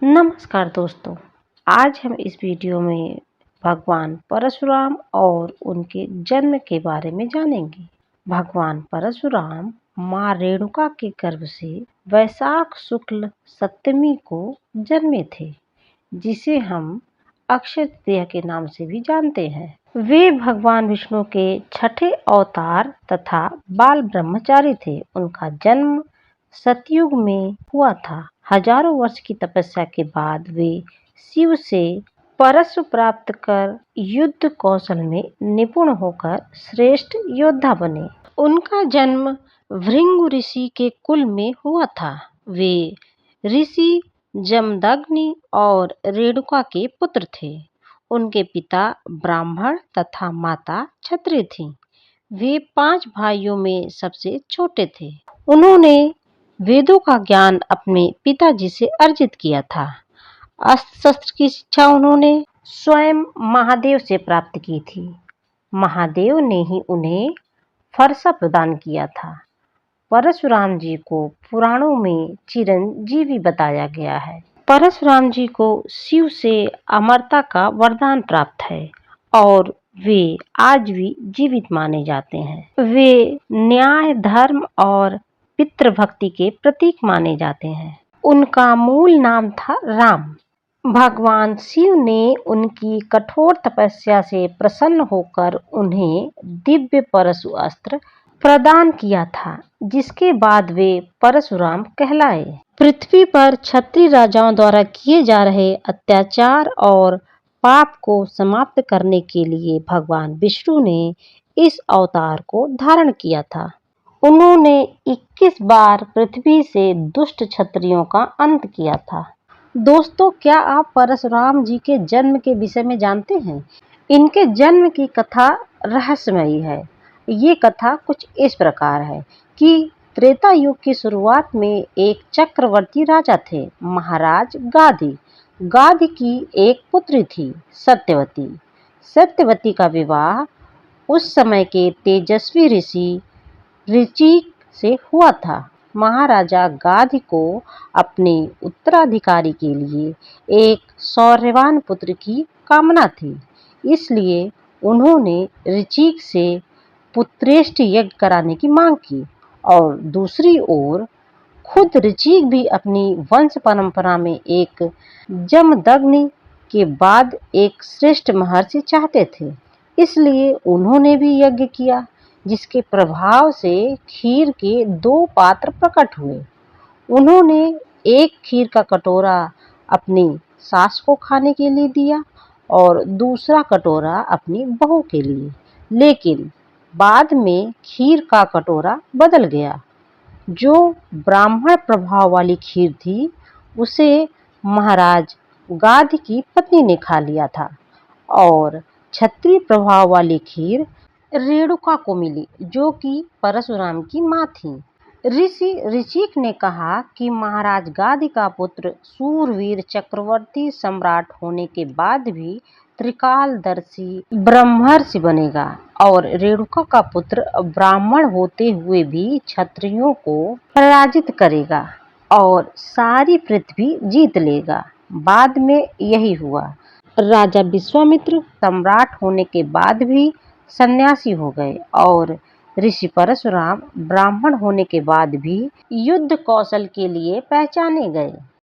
नमस्कार दोस्तों। आज हम इस वीडियो में भगवान परशुराम और उनके जन्म के बारे में जानेंगे। भगवान परशुराम माँ रेणुका के गर्भ से वैशाख शुक्ल सप्तमी को जन्मे थे, जिसे हम अक्षय तृतीया के नाम से भी जानते हैं। वे भगवान विष्णु के छठे अवतार तथा बाल ब्रह्मचारी थे। उनका जन्म सतयुग में हुआ था। हजारों वर्ष की तपस्या के बाद वे शिव से परशु प्राप्त कर युद्ध कौशल में निपुण होकर श्रेष्ठ योद्धा बने। उनका जन्म भृंगु ऋषि के कुल में हुआ था। वे ऋषि जमदग्नि और रेणुका के पुत्र थे। उनके पिता ब्राह्मण तथा माता क्षत्रिय थीं। वे 5 भाइयों में सबसे छोटे थे। उन्होंने वेदों का ज्ञान अपने पिताजी से अर्जित किया था। अस्त्र शस्त्र की शिक्षा उन्होंने स्वयं महादेव से प्राप्त की थी। महादेव ने ही उन्हें फरसा प्रदान किया था। परशुराम जी को पुराणों में चिरंजीवी बताया गया है। परशुराम जी को शिव से अमरता का वरदान प्राप्त है और वे आज भी जीवित माने जाते हैं। वे न्याय, धर्म और पितृभक्ति के प्रतीक माने जाते हैं। उनका मूल नाम था राम। भगवान शिव ने उनकी कठोर तपस्या से प्रसन्न होकर उन्हें दिव्य परशु अस्त्र प्रदान किया था, जिसके बाद वे परशुराम कहलाए। पृथ्वी पर क्षत्रिय राजाओं द्वारा किए जा रहे अत्याचार और पाप को समाप्त करने के लिए भगवान विष्णु ने इस अवतार को धारण किया था। उन्होंने 21 बार पृथ्वी से दुष्ट क्षत्रियों का अंत किया था। दोस्तों, क्या आप परशुराम जी के जन्म के विषय में जानते हैं? इनके जन्म की कथा रहस्यमयी है। ये कथा कुछ इस प्रकार है कि त्रेता युग की शुरुआत में एक चक्रवर्ती राजा थे, महाराज गाधी। गाधी की एक पुत्री थी, सत्यवती। सत्यवती का विवाह उस समय के तेजस्वी ऋषि ऋचिक से हुआ था। महाराजा गाधी को अपने उत्तराधिकारी के लिए एक शौर्यवान पुत्र की कामना थी, इसलिए उन्होंने ऋचिक से पुत्रेष्टि यज्ञ कराने की मांग की। और दूसरी ओर खुद ऋचिक भी अपनी वंश परंपरा में एक जमदग्नि के बाद एक श्रेष्ठ महर्षि चाहते थे, इसलिए उन्होंने भी यज्ञ किया, जिसके प्रभाव से खीर के 2 पात्र प्रकट हुए। उन्होंने एक खीर का कटोरा अपनी सास को खाने के लिए दिया और दूसरा कटोरा अपनी बहू के लिए, लेकिन बाद में खीर का कटोरा बदल गया। जो ब्राह्मण प्रभाव वाली खीर थी, उसे महाराज गाधी की पत्नी ने खा लिया था और क्षत्रिय प्रभाव वाली खीर रेणुका को मिली, जो कि परशुराम की मां थी। ऋषि ऋचिक ने कहा कि महाराज गाधी का पुत्र सूरवीर चक्रवर्ती सम्राट होने के बाद भी त्रिकालदर्शी ब्रह्मर्षि बनेगा और रेणुका का पुत्र ब्राह्मण होते हुए भी क्षत्रियों को पराजित करेगा और सारी पृथ्वी जीत लेगा। बाद में यही हुआ। राजा विश्वामित्र सम्राट होने के बाद भी सन्यासी हो गए और ऋषि परशुराम ब्राह्मण होने के बाद भी युद्ध कौशल के लिए पहचाने गए।